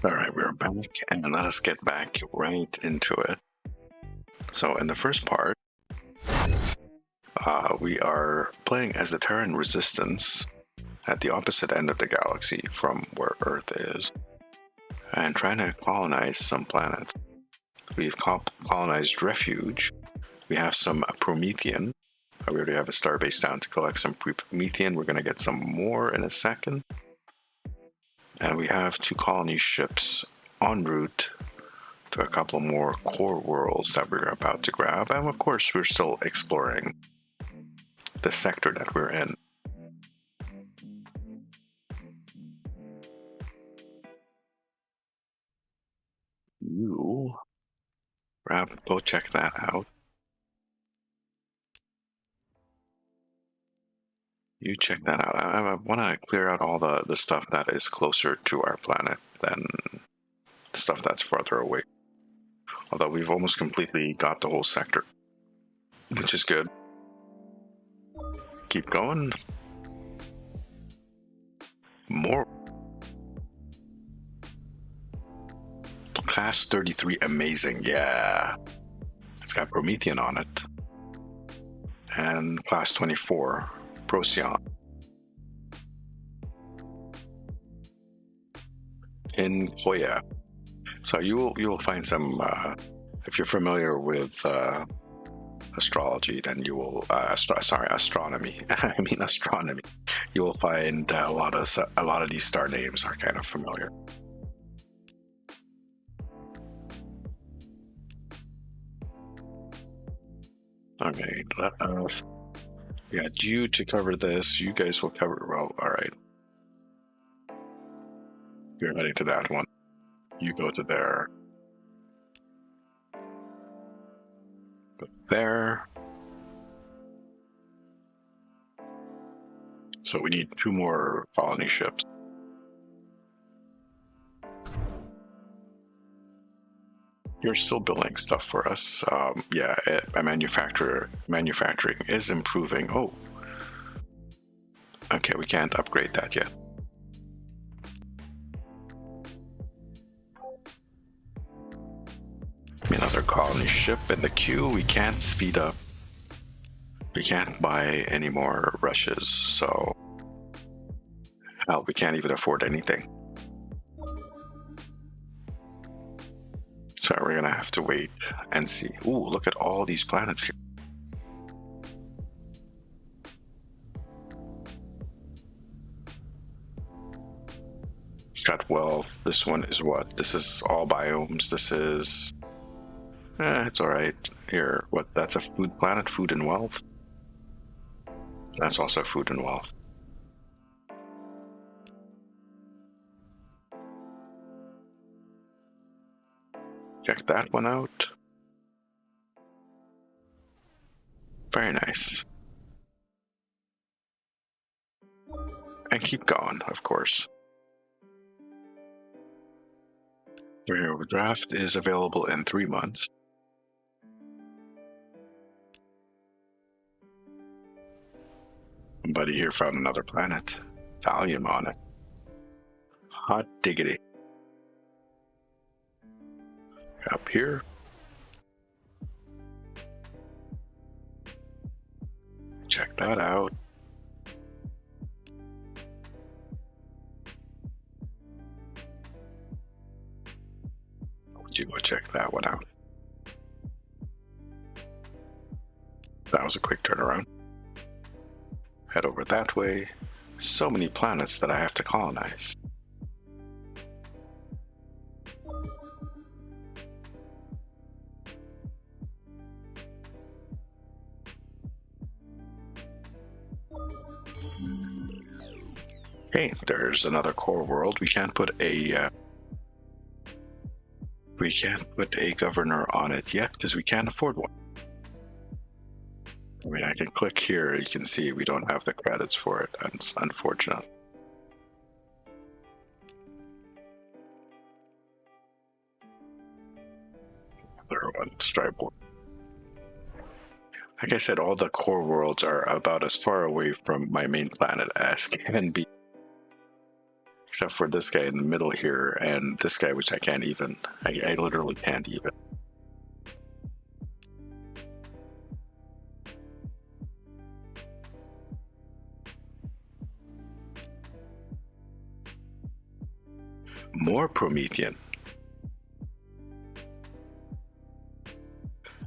All right, we're back, and let us get back right into it. So in the first part, we are playing as the Terran Resistance at the opposite end of the galaxy from where Earth is, and trying to colonize some planets. We've colonized Refuge. We have some Promethean. We already have a starbase down to collect some Promethean. We're going to get some more in a second. And we have 2 colony ships en route to a couple more core worlds that we're about to grab. And of course, we're still exploring the sector that we're in. You go check that out. You check that out. I want to clear out all the stuff that is closer to our planet than the stuff that's farther away. Although we've almost completely got the whole sector, which is good. Keep going. More. Class 33, amazing. Yeah. It's got Promethean on it. And class 24, Procyon. In Hoya. So you will find some, if you're familiar with astrology, then you will, astronomy. I mean astronomy. You will find a lot of these star names are kind of familiar. Okay, let us. We got you to cover this. You guys will cover. Well, all right. You're heading to that one. You go to there. Go there. So we need 2 more colony ships. You're still building stuff for us. Yeah, manufacturing is improving. Oh, okay, we can't upgrade that yet. Another colony ship in the queue. We can't speed up. We can't buy any more rushes, so hell, we can't even afford anything. So we're gonna have to wait and see. Ooh, look at all these planets here. It's got wealth. This one is what? This is all biomes. This is... it's alright. Here, what? That's a food planet, food and wealth. That's also food and wealth. Check that one out. Very nice. And keep going, of course. The draft is available in 3 months. Buddy here found another planet. Thallium on it. Hot diggity. Up here. Check that out. You go check that one out. That was a quick turnaround. Head over that way. So many planets that I have to colonize. Okay, there's another core world. We can't put a governor on it yet because we can't afford one. I mean, I can click here. You can see we don't have the credits for it. It's unfortunate. Another one, Stripe. Like I said, all the core worlds are about as far away from my main planet as can be. Except for this guy in the middle here, and this guy, which I can't even. I literally can't even. More Promethean.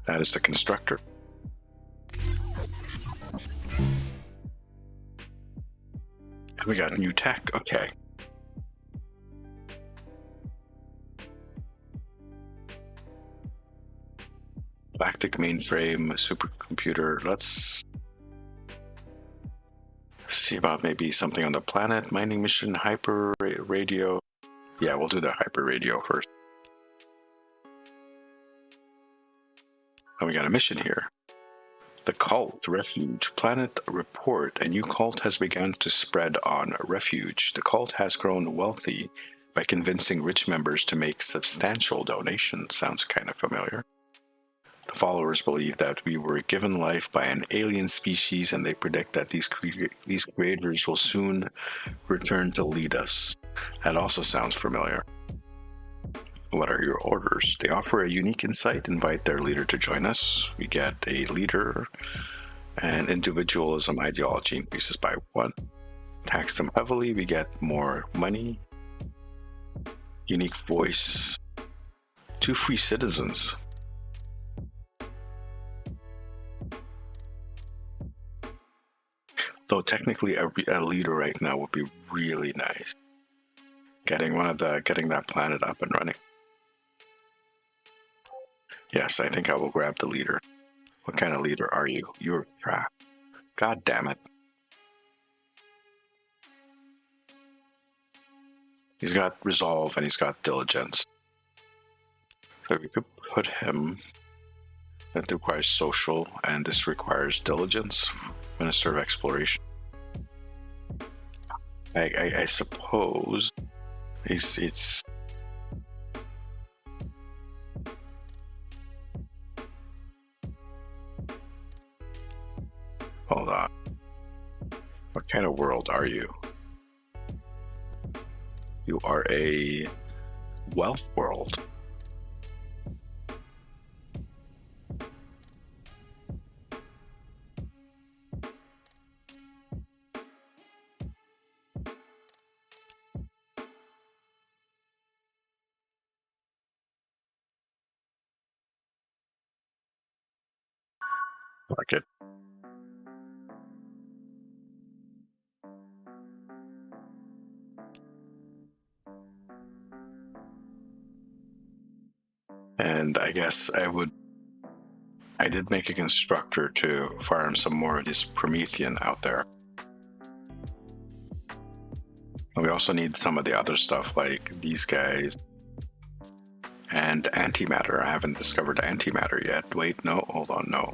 That is the constructor. And we got new tech. Okay. Galactic mainframe, supercomputer. Let's see about maybe something on the planet. Mining mission, hyper radio. Yeah, we'll do the hyper radio first. And we got a mission here. The cult refuge planet report. A new cult has begun to spread on refuge. The cult has grown wealthy by convincing rich members to make substantial donations. Sounds kind of familiar. The followers believe that we were given life by an alien species, and they predict that these creators will soon return to lead us. That also sounds familiar. What are your orders? They offer a unique insight, invite their leader to join us. We get a leader, and individualism ideology increases by 1. Tax them heavily, we get more money. Unique voice. 2 free citizens. Though technically a leader right now would be really nice. Getting that planet up and running. Yes, I think I will grab the leader. What kind of leader are you? You're crap. God damn it. He's got resolve and he's got diligence. So we could put him. That requires social, and this requires diligence. Minister of Exploration. I suppose it's hold on. What kind of world are you? You are a wealth world. Like it. And I guess I did make a constructor to farm some more of this Promethean out there. And we also need some of the other stuff like these guys. And antimatter. I haven't discovered antimatter yet. Wait, no, hold on, no.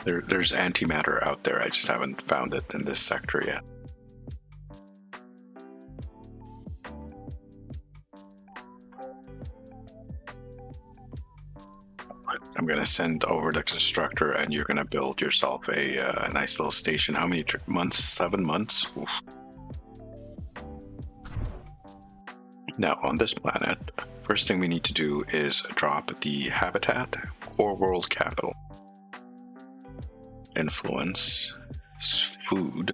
There's antimatter out there. I just haven't found it in this sector yet. I'm going to send over the constructor, and you're going to build yourself a nice little station. How many months? 7 months? Oof. Now, on this planet, first thing we need to do is drop the habitat or world capital. Influence, food.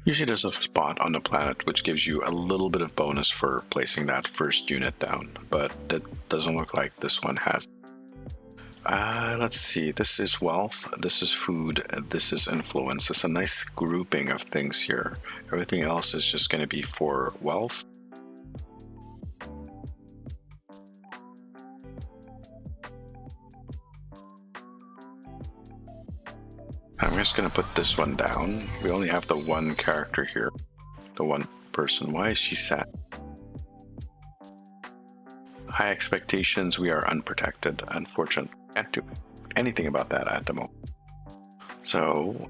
Usually there's a spot on the planet which gives you a little bit of bonus for placing that first unit down, but it doesn't look like this one has. Let's see, this is wealth, this is food, this is influence. It's a nice grouping of things here. Everything else is just going to be for wealth. I'm just going to put this one down. We only have the one character here. The one person. Why is she sad? High expectations, we are unprotected. Unfortunately, can't do anything about that at the moment. So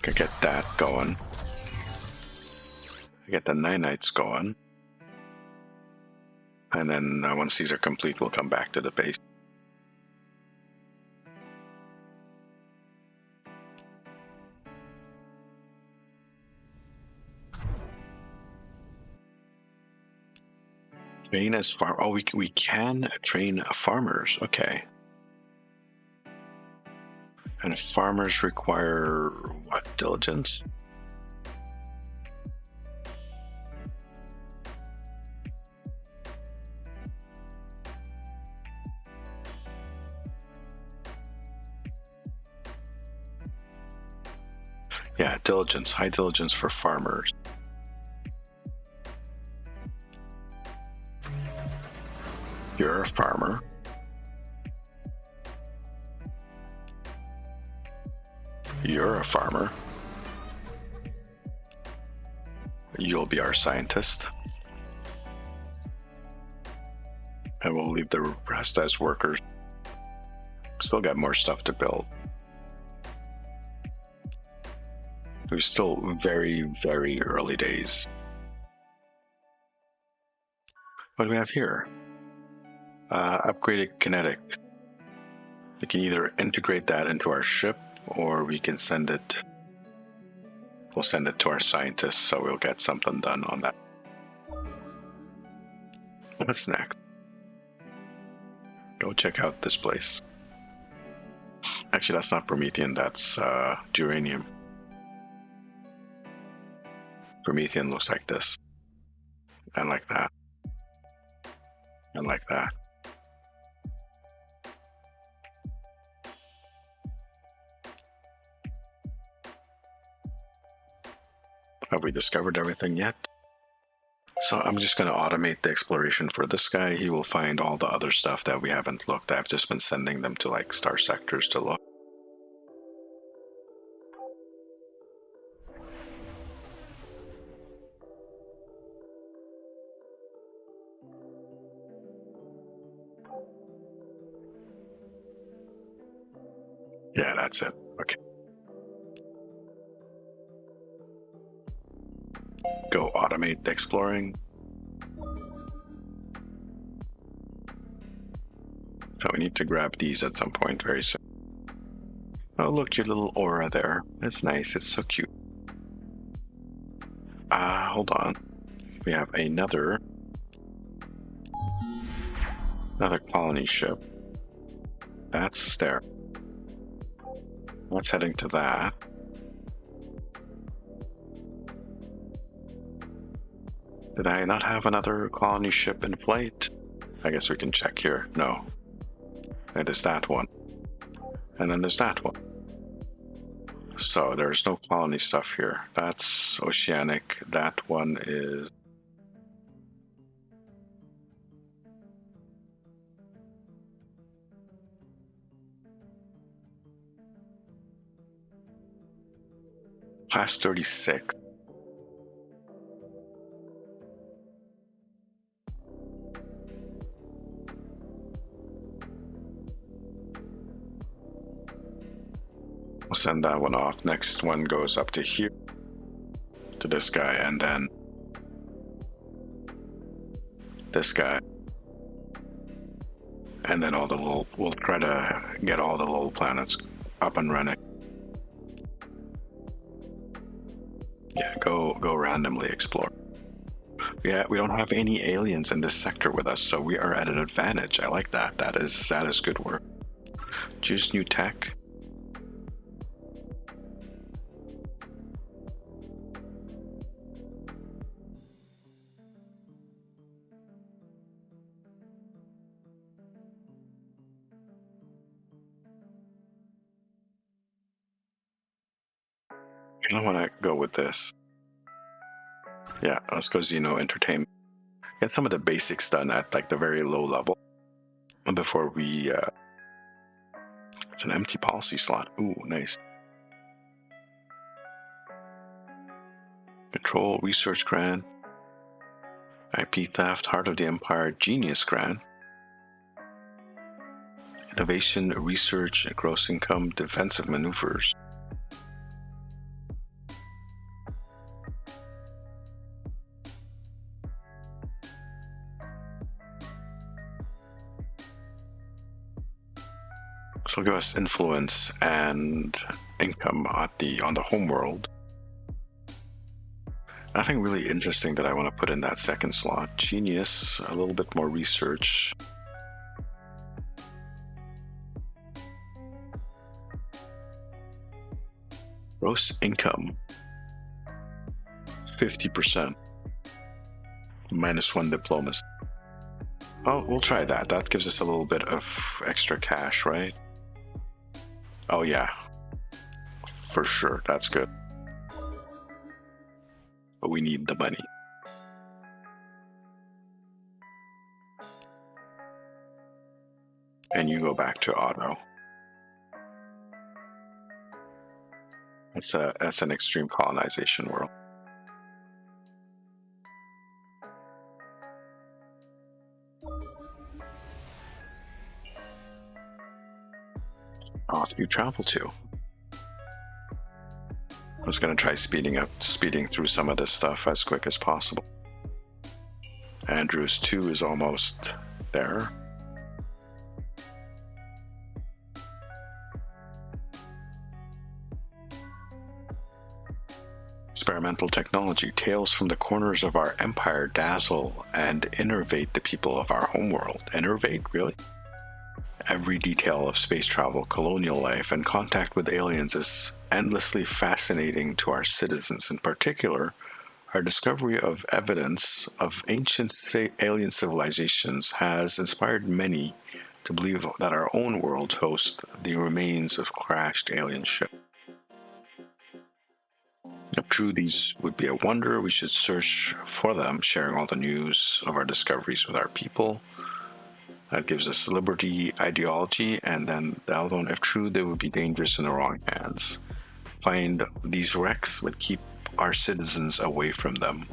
I get that going. I get the nanites going. And then once these are complete, we'll come back to the base. Train as farm. Oh, we can train farmers. Okay. And farmers require what? Diligence? Yeah, diligence. High diligence for farmers. You're a farmer. You're a farmer. You'll be our scientist. And we'll leave the rest as workers. Still got more stuff to build. We're still very, very early days. What do we have here? Upgraded kinetics. We can either integrate that into our ship, or we can send it. We'll send it to our scientists, so we'll get something done on that. What's next? Go check out this place. Actually, that's not Promethean, that's geranium. Promethean looks like this. And like that. And like that. Have we discovered everything yet? So I'm just going to automate the exploration for this guy. He will find all the other stuff that we haven't looked. I've just been sending them to like star sectors to look. Yeah, that's it. Okay. Go automate exploring. So we need to grab these at some point very soon. Oh, look, your little aura there. It's nice. It's so cute. Hold on. We have another colony ship. That's there. That's heading to that. Did I not have another colony ship in flight? I guess we can check here. No. There's that one. And then there's that one. So there's no colony stuff here. That's oceanic. That one is... Class 36. We'll send that one off. Next one goes up to here, to this guy, and then this guy. And then all the little, we'll try to get all the little planets up and running. Yeah, go randomly explore. Yeah, we don't have any aliens in this sector with us, so we are at an advantage. I like that. That is good work. Choose new tech. I don't want to go with this. Yeah, let's go Xeno Entertainment. Get some of the basics done at like the very low level before we... It's an empty policy slot. Ooh, nice. Control Research Grant. IP Theft, Heart of the Empire, Genius Grant. Innovation, Research, Gross Income, Defensive Maneuvers. This will give us influence and income on the home world. Nothing really interesting that I want to put in that second slot. Genius, a little bit more research. Gross income, 50%. -1 diplomacy. Oh, we'll try that. That gives us a little bit of extra cash, right? Oh yeah, for sure, that's good. But we need the money. And you go back to auto. That's an extreme colonization world. Off you travel to. I was going to try speeding through some of this stuff as quick as possible. Andrews 2 is almost there. Experimental technology, tales from the corners of our empire dazzle and innervate the people of our homeworld. Innervate, really? Every detail of space travel, colonial life, and contact with aliens is endlessly fascinating to our citizens. In particular, our discovery of evidence of ancient alien civilizations has inspired many to believe that our own world hosts the remains of crashed alien ships. If true, these would be a wonder. We should search for them, sharing all the news of our discoveries with our people. That gives us liberty, ideology, and then the other one, if true, they would be dangerous in the wrong hands. Find these wrecks would keep our citizens away from them.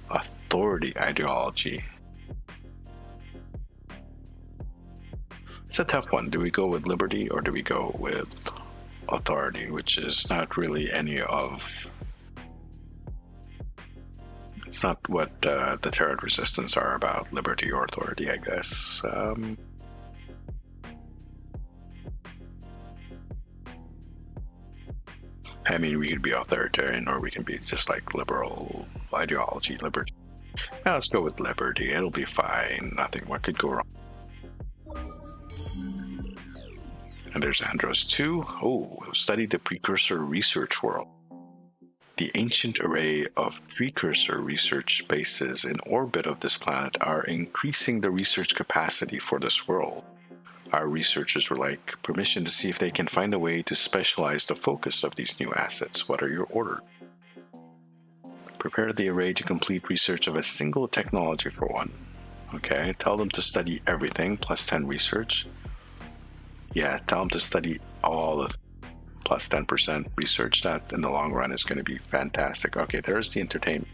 Authority, ideology. It's a tough one. Do we go with liberty or do we go with authority, which is not really any of... It's not what the Terran Resistance are about, liberty or authority, I guess. I mean, we could be authoritarian or we can be just like liberal ideology, liberty. Now let's go with liberty. It'll be fine. Nothing. What could go wrong? And there's Andros 2. Oh, study the precursor research world. The ancient array of precursor research bases in orbit of this planet are increasing the research capacity for this world. Our researchers would like permission to see if they can find a way to specialize the focus of these new assets. What are your orders? Prepare the array to complete research of a single technology for one. Okay, tell them to study everything, plus 10 research. Yeah, tell them to study all of plus 10% research. That in the long run is going to be fantastic. Okay, there's the entertainment.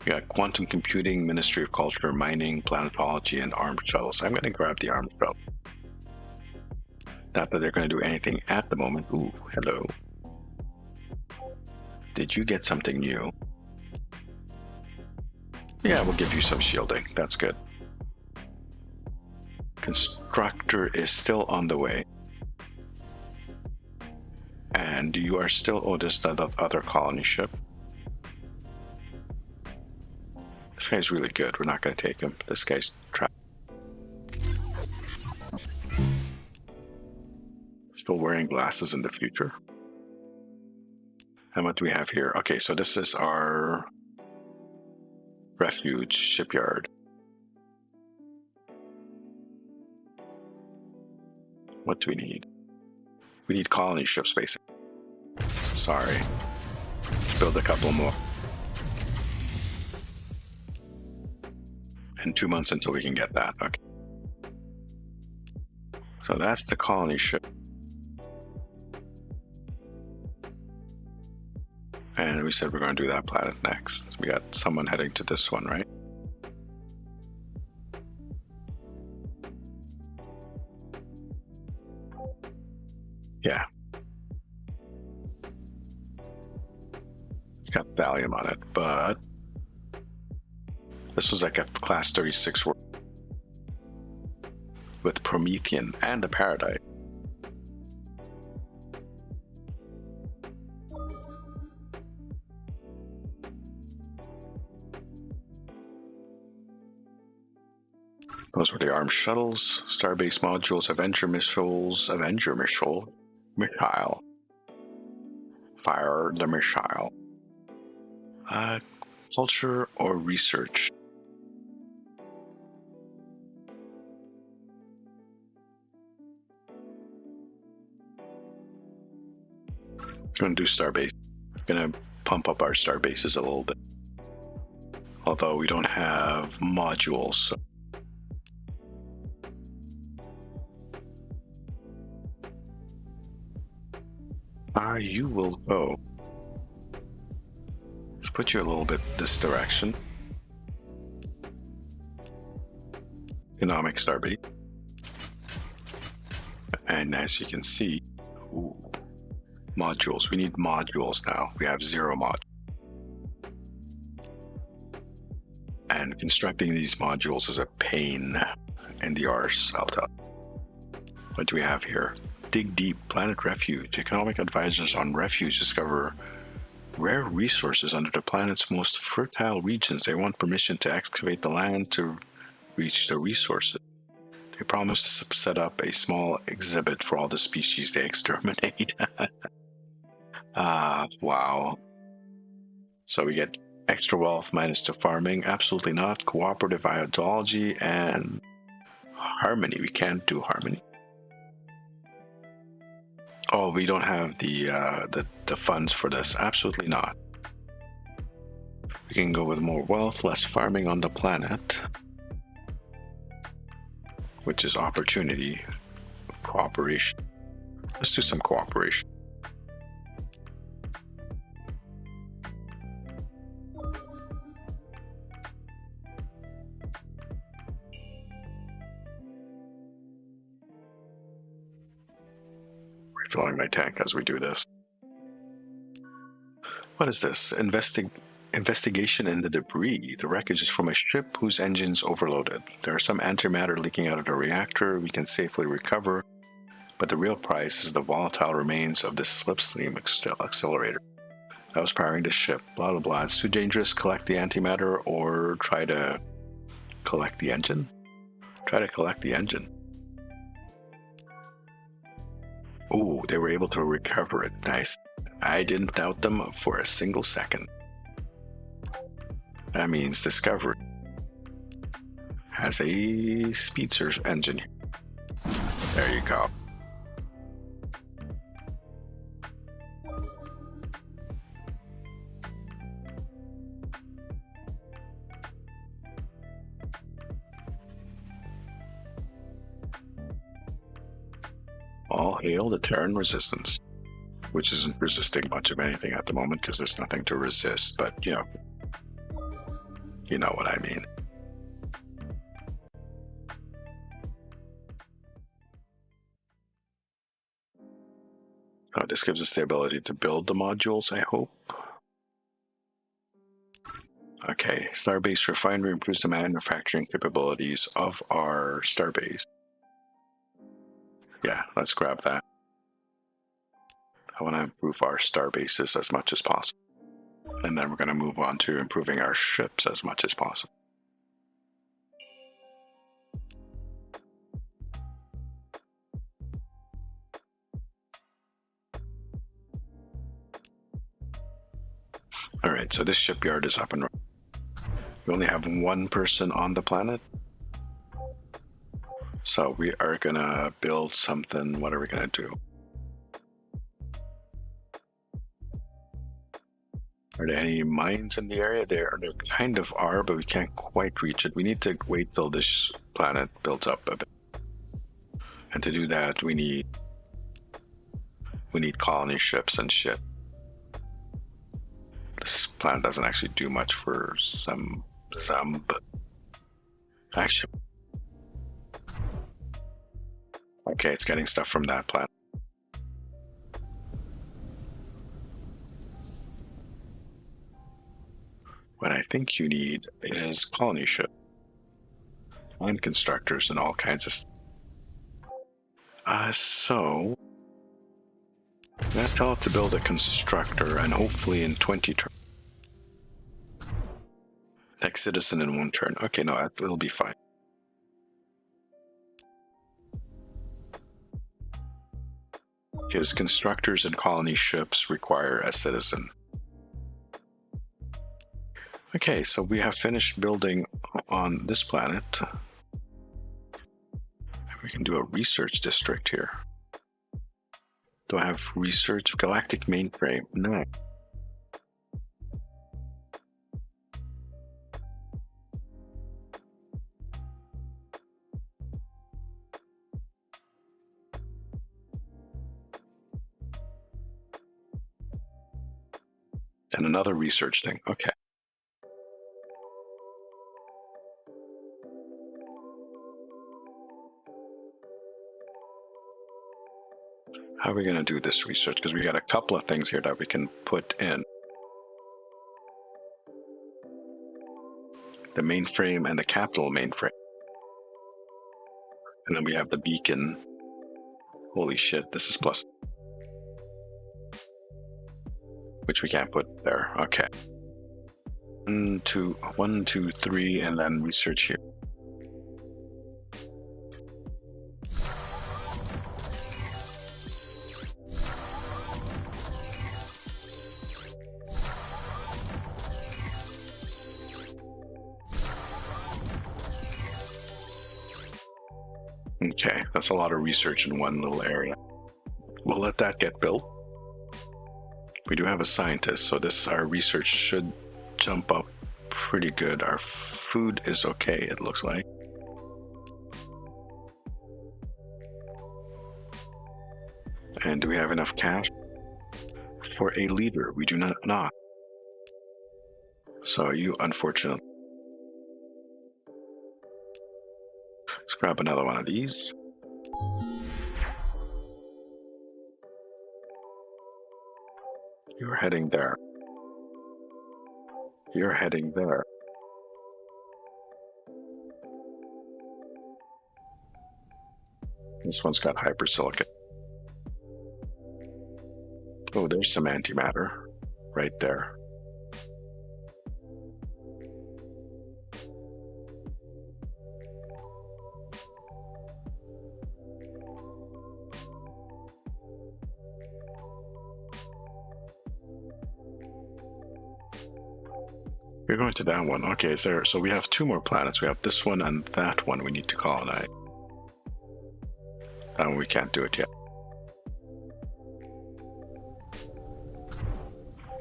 We got quantum computing, Ministry of Culture, mining, planetology, and armed shuttles. I'm going to grab the armed shuttle. Not that they're going to do anything at the moment. Ooh, hello. Did you get something new? Yeah, we'll give you some shielding. That's good. Constructor is still on the way. And you are still... Oh, there's that other colony ship. This guy's really good. We're not going to take him. This guy's trapped. Still wearing glasses in the future. And what do we have here? Okay, so this is our refuge shipyard. What do we need? We need colony ships, basically. Sorry. Let's build a couple more. And 2 months until we can get that. Okay. So that's the colony ship. And we said we're going to do that planet next. We got someone heading to this one, right? Yeah. It's got thallium on it, but this was like a class 36 world with Promethean and the Paradise. Those were the armed shuttles, Starbase modules, Avenger missile, fire the missile. Culture or research? Going to do Starbase. Going to pump up our Starbases a little bit. Although we don't have modules, so you will go. Let's put you a little bit this direction. Economic Starbase. And as you can see, ooh, modules. We need modules now. We have 0 modules. And constructing these modules is a pain in the arse, I'll tell you. What do we have here? Dig deep, planet refuge. Economic advisors on refuge discover rare resources under the planet's most fertile regions. They want permission to excavate the land to reach the resources. They promise to set up a small exhibit for all the species they exterminate. Wow. So we get extra wealth minus to farming. Absolutely not. Cooperative ideology and harmony. We can't do harmony. Oh, we don't have the funds for this. Absolutely not. We can go with more wealth, less farming on the planet, which is opportunity. Cooperation. Let's do some cooperation. Refilling my tank as we do this. What is this? Investigation in the debris. The wreckage is from a ship whose engine's overloaded. There are some antimatter leaking out of the reactor we can safely recover, but the real price is the volatile remains of this slipstream accelerator that was powering the ship. Blah blah blah. It's too dangerous. Collect the antimatter or try to collect the engine. Try to collect the engine. Oh, they were able to recover it. Nice. I didn't doubt them for a single second. That means Discovery has a speedster engine. There you go. All hail the Terran resistance, which isn't resisting much of anything at the moment because there's nothing to resist, but you know what I mean. This gives us the ability to build the modules, I hope. Okay, Starbase Refinery improves the manufacturing capabilities of our Starbase. Yeah, let's grab that. I want to improve our Starbases as much as possible. And then we're going to move on to improving our ships as much as possible. All right, so this shipyard is up and running. We only have one person on the planet. So we are going to build something. What are we going to do? Are there any mines in the area? There kind of are, but we can't quite reach it. We need to wait till this planet builds up a bit. And to do that, we need colony ships and shit. planet doesn't actually do much for some, but actually, okay, it's getting stuff from that planet. What I think you need is colony ship and constructors and all kinds of stuff. So we have to tell it to build a constructor, and hopefully in 20 turns. Next citizen in 1 turn. Okay, no, it'll be fine. His constructors and colony ships require a citizen. Okay, so we have finished building on this planet. We can do a research district here. Do I have research? Galactic mainframe? No. And another research thing. Okay. How are we going to do this research? Because we got a couple of things here that we can put in. The mainframe and the capital mainframe. And then we have the beacon. Holy shit, this is plus. Which we can't put there. Okay. 1, 2, 3, and then research here. Okay, that's a lot of research in one little area. We'll let that get built. We do have a scientist, so our research should jump up pretty good. Our food is okay, it looks like. And do we have enough cash for a leader? We do not. So you, unfortunately. Let's grab another one of these. You're heading there. You're heading there. This one's got hypersilicon. Oh, there's some antimatter right there. You're going to that one. Okay, so we have 2 more planets. We have this one and that one we need to colonize. That one we can't do it yet.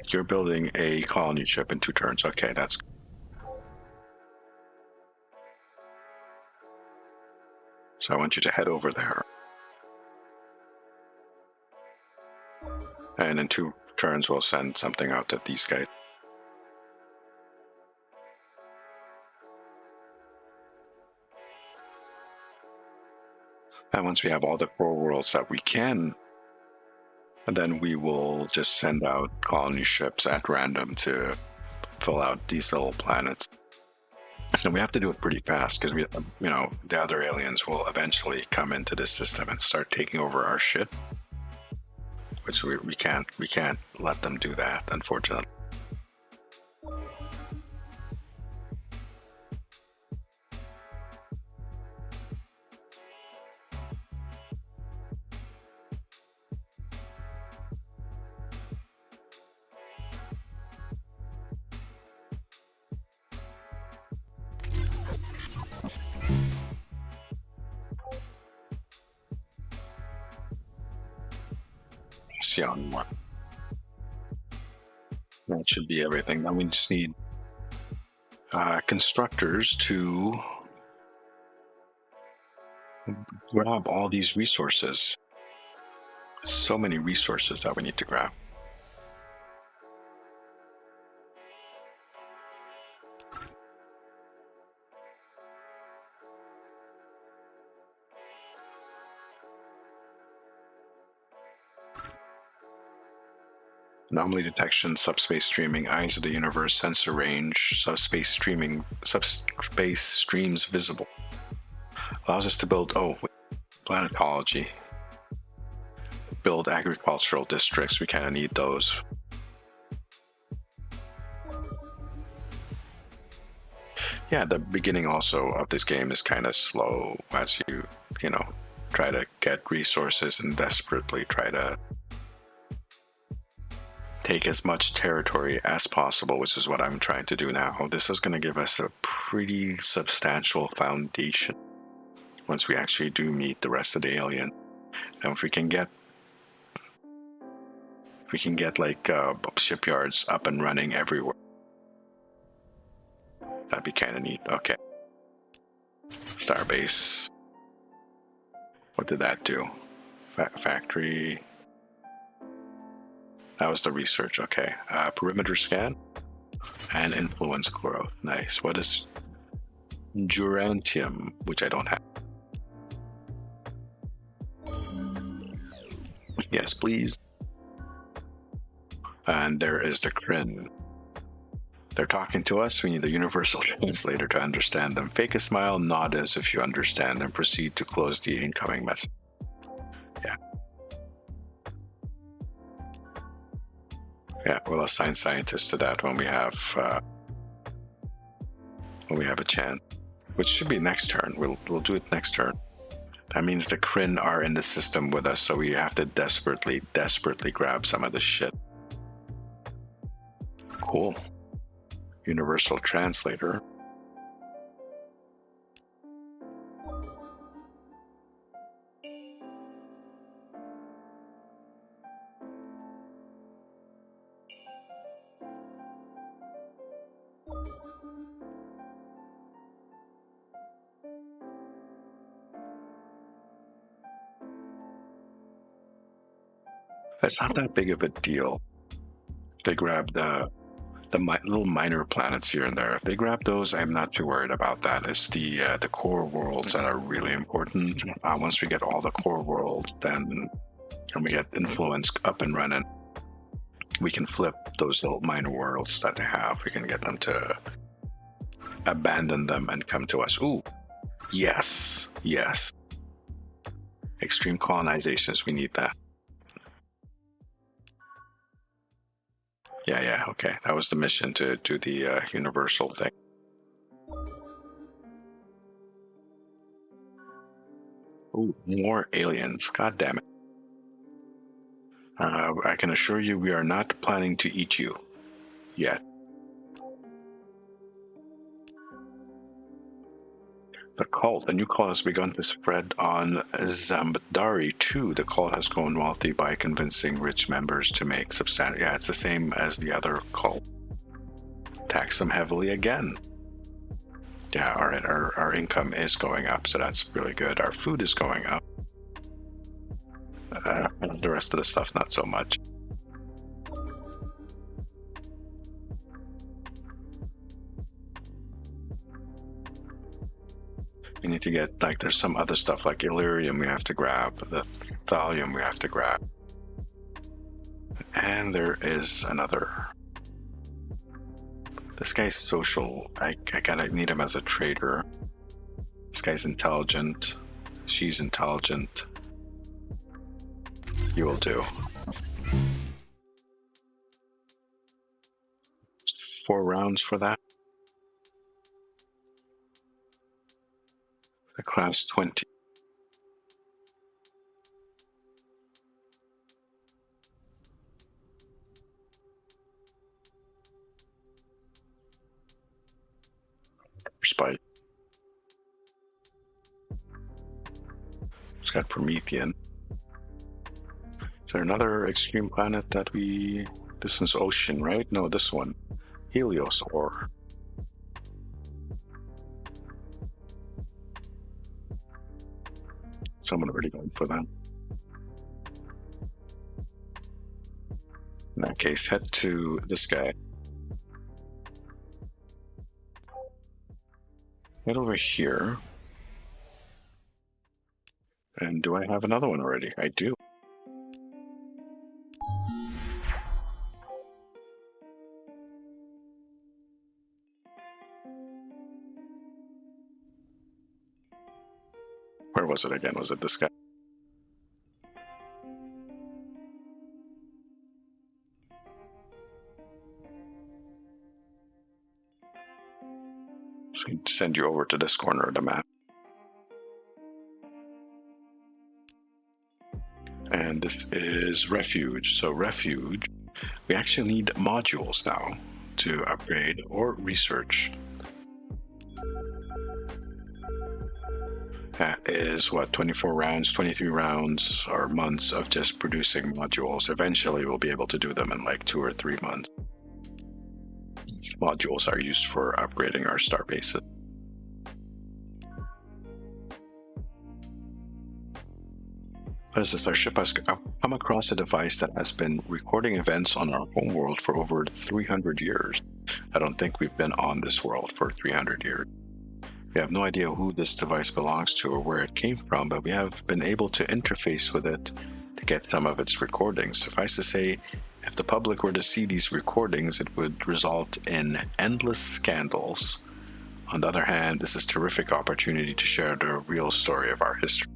You're building a colony ship in 2 turns. Okay, that's... So I want you to head over there. And in 2 turns, we'll send something out to these guys. And once we have all the core worlds that we can, then we will just send out colony ships at random to fill out these little planets. And we have to do it pretty fast because the other aliens will eventually come into this system and start taking over our shit. Which we can't let them do that, unfortunately. On one. That should be everything. Now we just need constructors to grab all these resources. So many resources that we need to grab. Anomaly detection, subspace streaming, eyes of the universe, sensor range, subspace streams visible. Allows us to build, planetology. Build agricultural districts, we kind of need those. Yeah, the beginning also of this game is kind of slow as you know, try to get resources and desperately try to take as much territory as possible, which is what I'm trying to do now. This is going to give us a pretty substantial foundation once we actually do meet the rest of the alien. And if we can get like shipyards up and running everywhere, that'd be kind of neat. Okay. Starbase. What did that do? Factory. That was the research. Okay. Perimeter scan and influence growth. Nice. What is Durantium, which I don't have? Yes, please. And there is the Kryn. They're talking to us. We need the universal translator to understand them. Fake a smile, nod as if you understand, and proceed to close the incoming message. Yeah. Yeah, we'll assign scientists to that when we have a chance, which should be next turn. We'll do it next turn. That means the Kryn are in the system with us, so we have to desperately grab some of the shit. Cool. Universal translator. That's not that big of a deal. They grab the little minor planets here and there. If they grab those, I'm not too worried about that. It's the core worlds that are really important. Once we get all the core world, then when we get influence up and running, we can flip those little minor worlds that they have. We can get them to abandon them and come to us. Ooh, yes. Extreme colonizations, we need that. Yeah, okay. That was the mission, to do the universal thing. Ooh, more aliens. God damn it. I can assure you we are not planning to eat you yet. The new cult has begun to spread on Zambdari too. The cult has grown wealthy by convincing rich members to make substantial. Yeah, it's the same as the other cult. Tax them heavily again. Yeah, our income is going up, so that's really good. Our food is going up. The rest of the stuff, not so much. We need to get, like, there's some other stuff like Illyrium we have to grab, the Thallium we have to grab. And there is another. This guy's social. I gotta need him as a trader. This guy's intelligent. She's intelligent. You will do. 4 rounds for that. It's a class 20. Spite. It's got Promethean. Is there another extreme planet that we... This is Ocean, right? No, this one. Helios ore. Someone already going for that. In that case, head to this guy. Head over here. And do I have another one already? I do. Where was it again? Was it this guy? So send you over to this corner of the map. And this is Refuge. So Refuge, we actually need modules now to upgrade or research. That is what, 24 rounds, 23 rounds or months of just producing modules. Eventually we'll be able to do them in like 2 or 3 months. Modules are used for upgrading our star bases. What is this? Our ship has come across a device that has been recording events on our home world for over 300 years. I don't think we've been on this world for 300 years. We have no idea who this device belongs to or where it came from, but we have been able to interface with it to get some of its recordings. Suffice to say, if the public were to see these recordings, it would result in endless scandals. On the other hand, this is a terrific opportunity to share the real story of our history.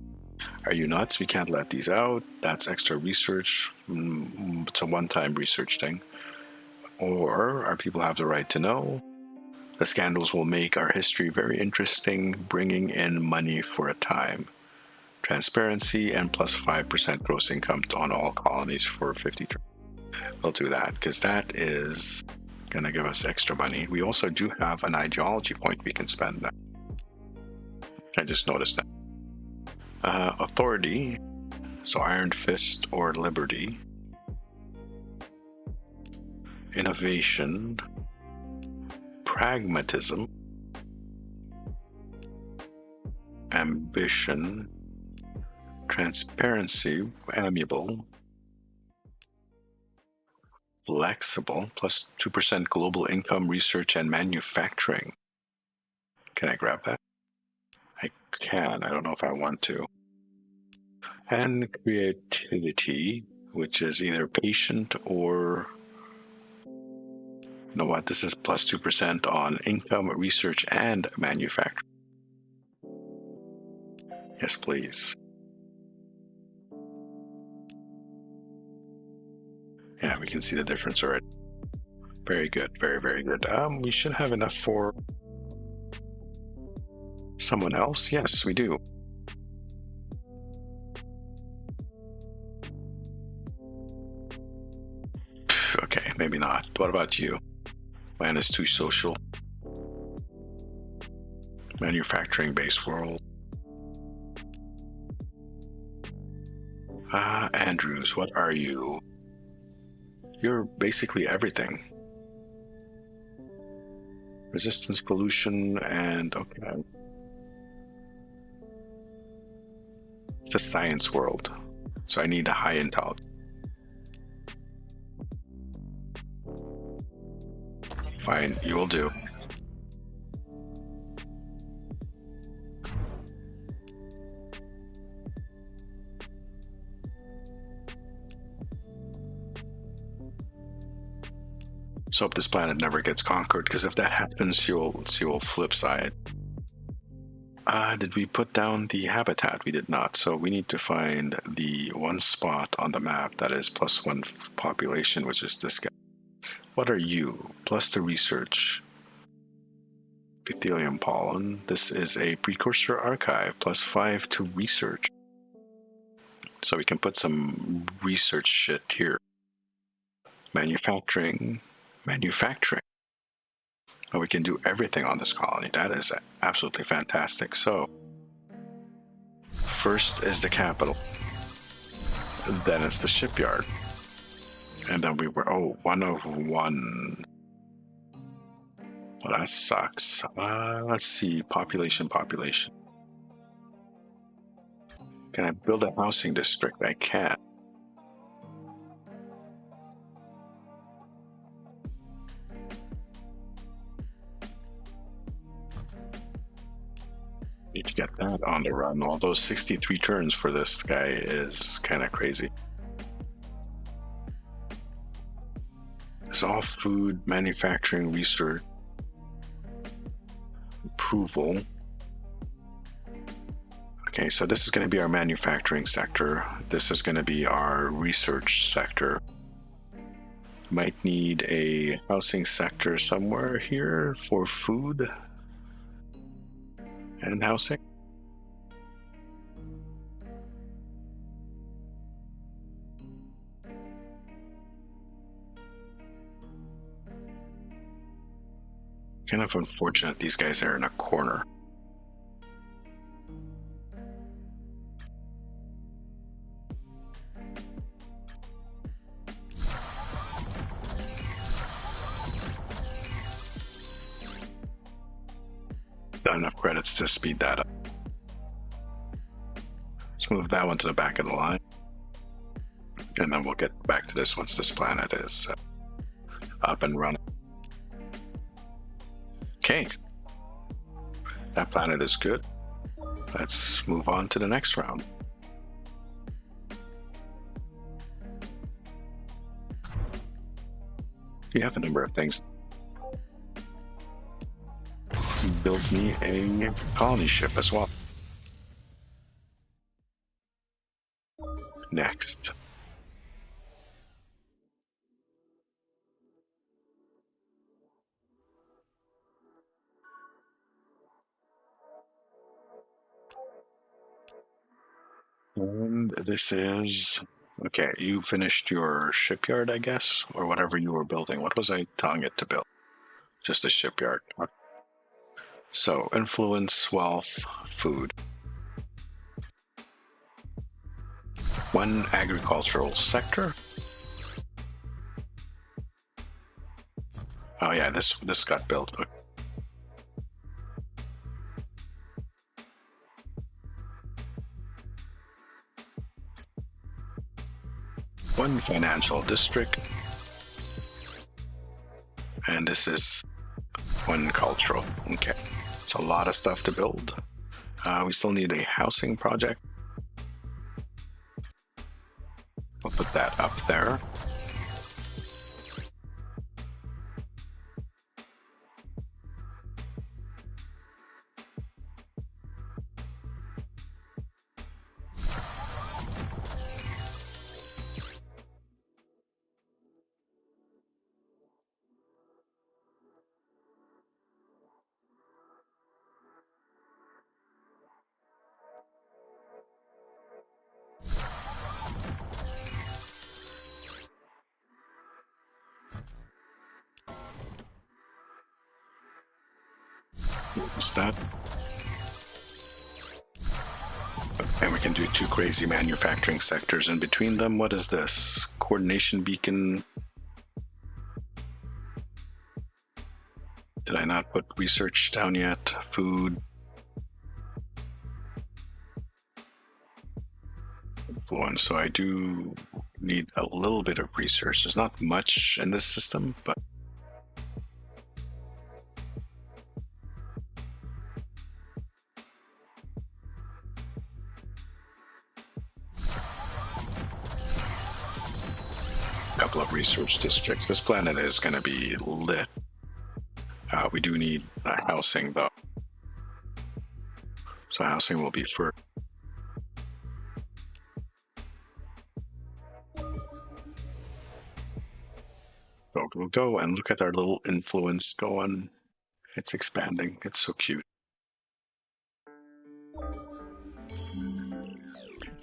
Are you nuts? We can't let these out. That's extra research. It's a one-time research thing. Or our people have the right to know. The scandals will make our history very interesting, bringing in money for a time. Transparency and plus 5% gross income on all colonies for 53. We'll do that because that is going to give us extra money. We also do have an ideology point we can spend now. I just noticed that. Authority, so Iron Fist or Liberty. Innovation. Pragmatism. Ambition. Transparency, amiable. Flexible, plus 2% global income, research, and manufacturing. Can I grab that? I can. I don't know if I want to. And creativity, which is either patient or... You know what? This is plus 2% on income, research, and manufacturing. Yes, please. Yeah, we can see the difference already. Very good. Very, very good. We should have enough for someone else. Yes, we do. Okay, maybe not. What about you? Man is too social. Manufacturing-based world. Andrews, what are you? You're basically everything. Resistance, pollution, and okay. It's a science world, so I need a high intel. Fine, you will do. So hope this planet never gets conquered, because if that happens, you'll flip side. Did we put down the habitat? We did not. So we need to find the one spot on the map that is plus 1 population, which is this guy. What are you? Plus the research. Epithelium pollen. This is a precursor archive, plus 5 to research. So we can put some research shit here. Manufacturing. And we can do everything on this colony. That is absolutely fantastic. So, first is the capital. Then it's the shipyard. And then we were, 1 of 1. Well, that sucks. Let's see, population. Can I build a housing district? I can. Need to get that on the run. Although 63 turns for this guy is kind of crazy. It's all food, manufacturing, research, approval. Okay, so this is going to be our manufacturing sector. This is going to be our research sector. Might need a housing sector somewhere here for food and housing. Kind of unfortunate these guys are in a corner. Got enough credits to speed that up. Let's move that one to the back of the line. And then we'll get back to this once this planet is up and running. Okay. That planet is good. Let's move on to the next round. You have a number of things. Build me a colony ship as well. Next. And this is, okay, you finished your shipyard, I guess, or whatever you were building. What was I telling it to build? Just a shipyard. So, influence, wealth, food. One agricultural sector. Oh yeah, this got built. One financial district. And this is one cultural. Okay. It's a lot of stuff to build. We still need a housing project. We'll put that up there. What's that? And we can do two crazy manufacturing sectors in between them. What is this? Coordination beacon. Did I not put research down yet? Food. Influence. So I do need a little bit of research. There's not much in this system, but couple of research districts. This planet is going to be lit. We do need housing though. So housing will be first. So we'll go and look at our little influence going. It's expanding. It's so cute.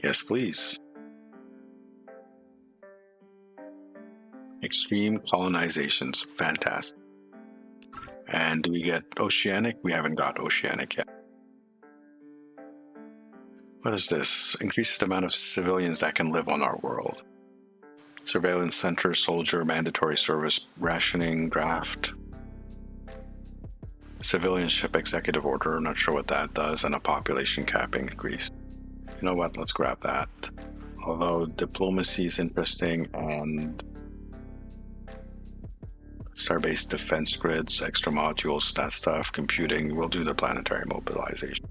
Yes, please. Extreme colonizations. Fantastic. And do we get oceanic? We haven't got oceanic yet. What is this? Increases the amount of civilians that can live on our world. Surveillance center, soldier, mandatory service, rationing, draft. Civilian ship executive order, not sure what that does, and a population capping increase. You know what, let's grab that. Although diplomacy is interesting, and Starbase defense grids, extra modules, that stuff, computing, we'll do the planetary mobilization.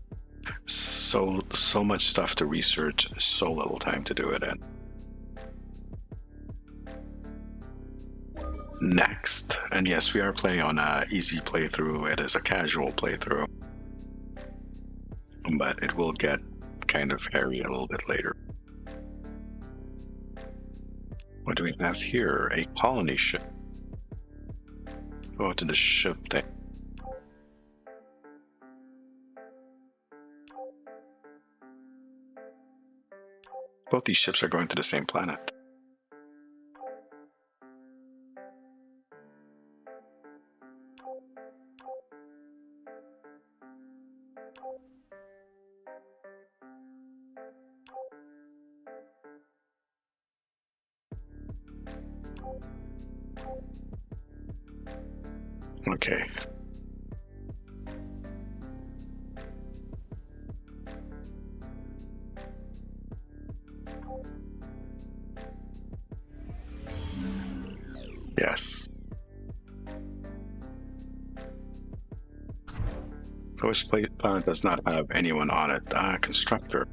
So much stuff to research, so little time to do it in. Next, and yes, we are playing on an easy playthrough. It is a casual playthrough, but it will get kind of hairy a little bit later. What do we have here? A colony ship. Go to the ship thing. Both these ships are going to the same planet. Okay. Yes. So which planet does not have anyone on it? Constructor.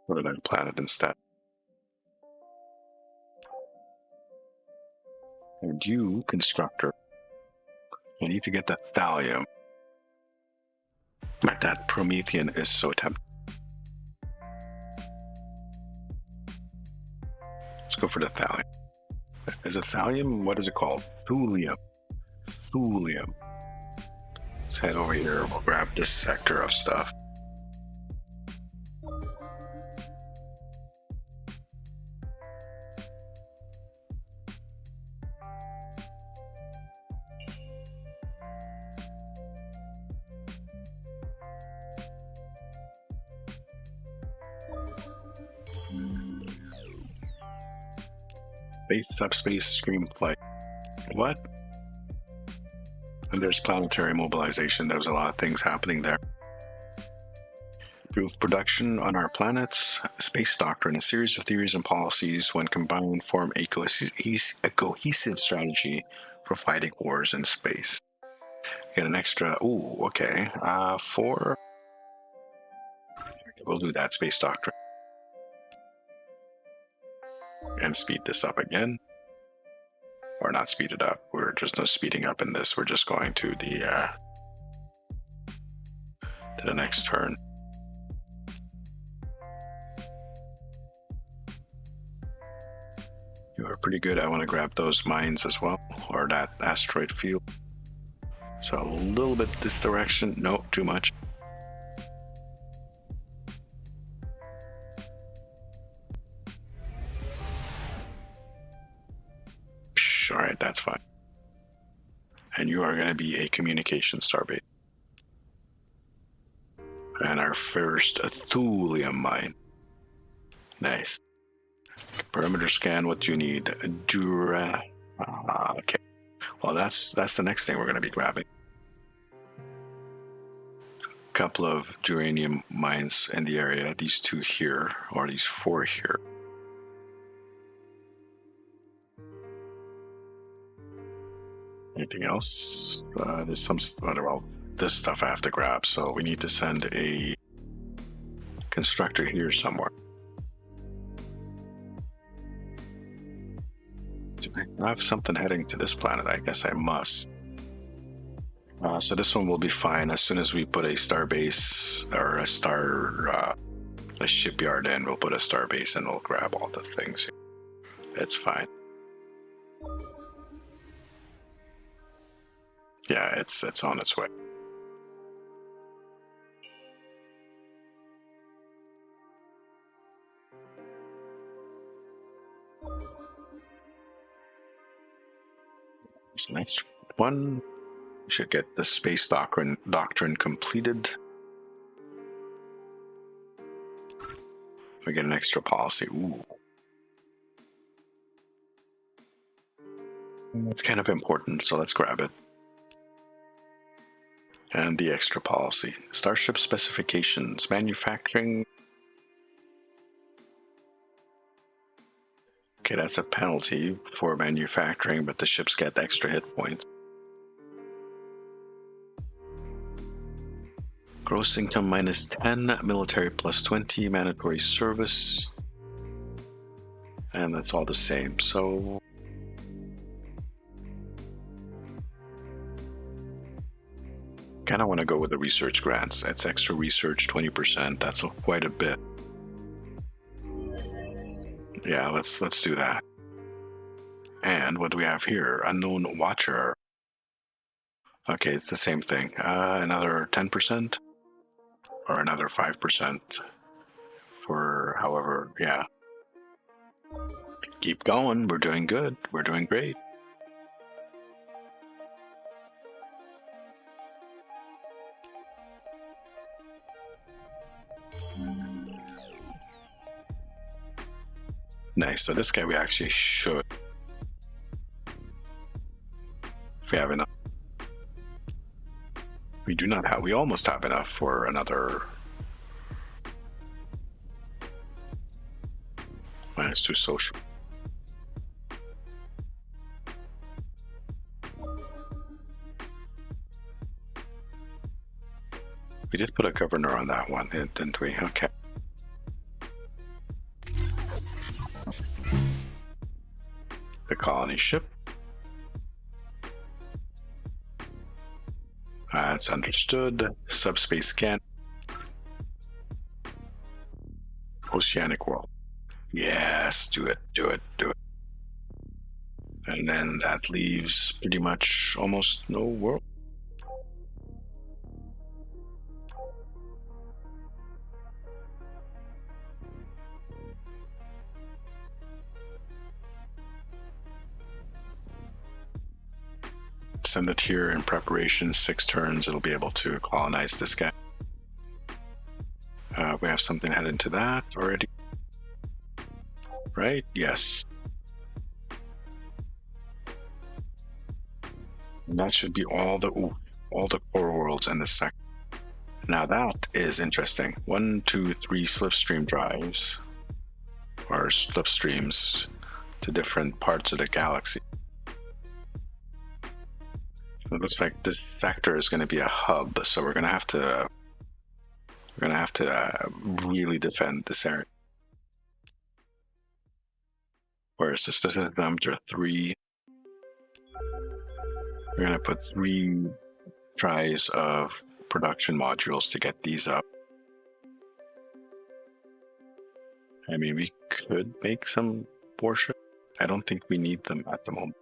Put it on planet instead. And you, constructor, you need to get the thallium. But that Promethean is so tempting. Let's go for the thallium. Is it thallium? What is it called? Thulium. Thulium. Let's head over here. We'll grab this sector of stuff. Base subspace stream flight. What? And there's planetary mobilization. There was a lot of things happening there. Improve production on our planets. Space doctrine. A series of theories and policies, when combined, form a cohesive strategy for fighting wars in space. Get an extra. Ooh, okay. 4. We'll do that. Space doctrine. And speed this up again. Or not speed it up. We're just no speeding up in this. We're just going to the next turn. You are pretty good. I want to grab those mines as well, or that asteroid field. So a little bit this direction. No, too much. All right, that's fine. And you are going to be a communication starbase. And our first thulium mine. Nice. Perimeter scan. What do you need? Okay. Well, that's the next thing we're going to be grabbing. A couple of uranium mines in the area. These 2 here, or these 4 here. Anything else? There's some, well, this stuff I have to grab, so we need to send a constructor here somewhere. Do I have something heading to this planet? I guess I must. So this one will be fine as soon as we put a starbase or a shipyard in. We'll put a starbase and we'll grab all the things here. It's fine. Yeah, it's on its way. There's the next one. We should get the space doctrine completed. We get an extra policy. Ooh. It's kind of important, so let's grab it. And the extra policy. Starship specifications. Manufacturing. Okay, that's a penalty for manufacturing, but the ships get extra hit points. Gross income minus 10, military plus 20, mandatory service. And that's all the same. So kind of want to go with the research grants. That's extra research, 20%. That's quite a bit. Yeah, let's do that. And what do we have here? Unknown Watcher. Okay, it's the same thing. Another 10% or another 5% for however, yeah. Keep going. We're doing good. We're doing great. Nice. So this guy we actually should. If we have enough. We do not have. We almost have enough for another. Minus 2 social. We did put a governor on that one, didn't we? Okay. The colony ship. That's understood. Subspace scan. Oceanic world. Yes, do it. And then that leaves pretty much almost no world. Send it here in preparation. 6 turns, it'll be able to colonize this guy. We have something headed into that already. Right? Yes. And that should be all the core worlds in this sector. Now that is interesting. 1, 2, 3 slipstream drives, or slipstreams to different parts of the galaxy. It looks like this sector is going to be a hub, so we're going to have to really defend this area. Where is this? This is number 3. We're going to put 3 tries of production modules to get these up. I mean, we could make some Porsche. I don't think we need them at the moment.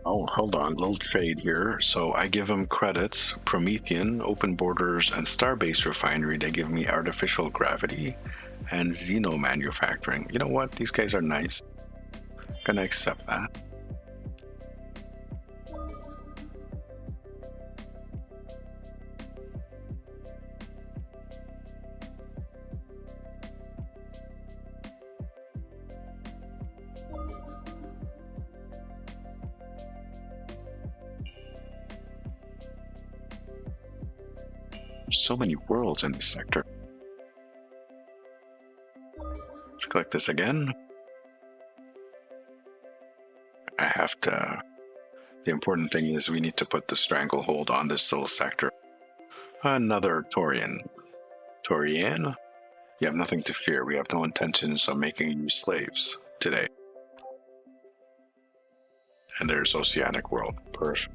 Oh, hold on, little trade here. So I give them credits, Promethean, Open Borders, and Starbase Refinery. They give me artificial gravity and Xeno manufacturing. You know what? These guys are nice. Gonna accept that. There's so many worlds in this sector. Let's click this again. I have to. The important thing is we need to put the stranglehold on this little sector. Another Taurian. Taurian? You have nothing to fear. We have no intentions of making you slaves today. And there's Oceanic World. Perfect.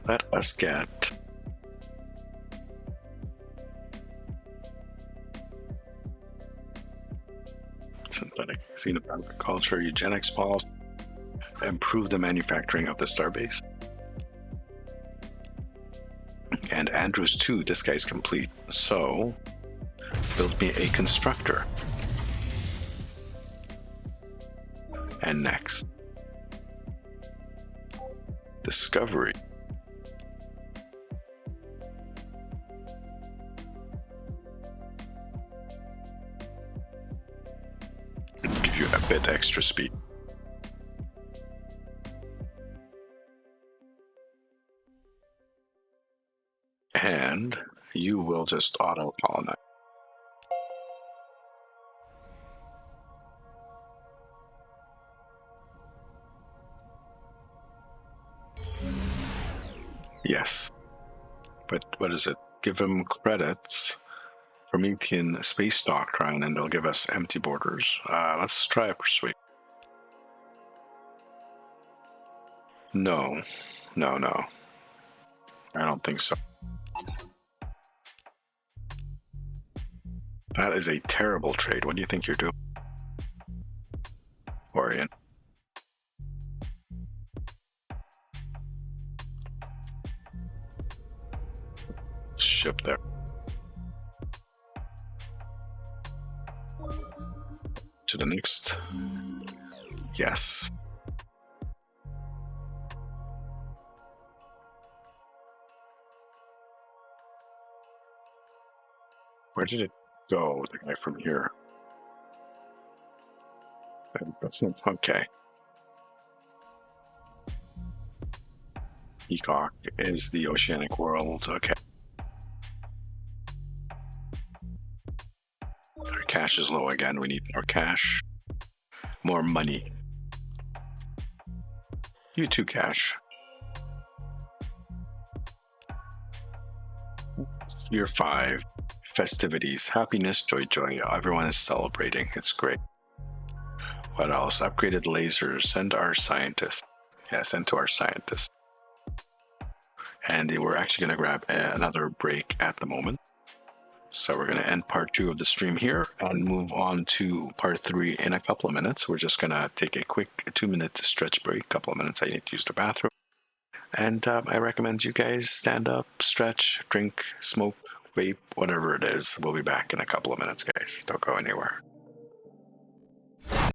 Let us get synthetic xenobiotic culture, eugenics policy, improve the manufacturing of the starbase. And Andrews 2, this guy's complete. So, build me a constructor. And next, discovery. Give you a bit extra speed. And you will just auto-colonize. Yes. But what is it? Give them credits. Promethean space doctrine, and they'll give us empty borders. Let's try a persuade. No. I don't think so. That is a terrible trade. What do you think you're doing, Orion? Ship there. To the next. Yes. Where did it go? The guy from here. Okay. Peacock is the oceanic world. Okay. Our cash is low again. We need more cash. More money. You too, cash. Year 5. Festivities. Happiness, joy. Everyone is celebrating. It's great. What else? Upgraded lasers. Send our scientists. Yeah, send to our scientists. And we're actually going to grab another break at the moment. So we're going to end part 2 of the stream here and move on to part 3 in a couple of minutes. We're just going to take a quick 2-minute stretch break, couple of minutes. I need to use the bathroom. And I recommend you guys stand up, stretch, drink, smoke, vape, whatever it is. We'll be back in a couple of minutes, guys. Don't go anywhere.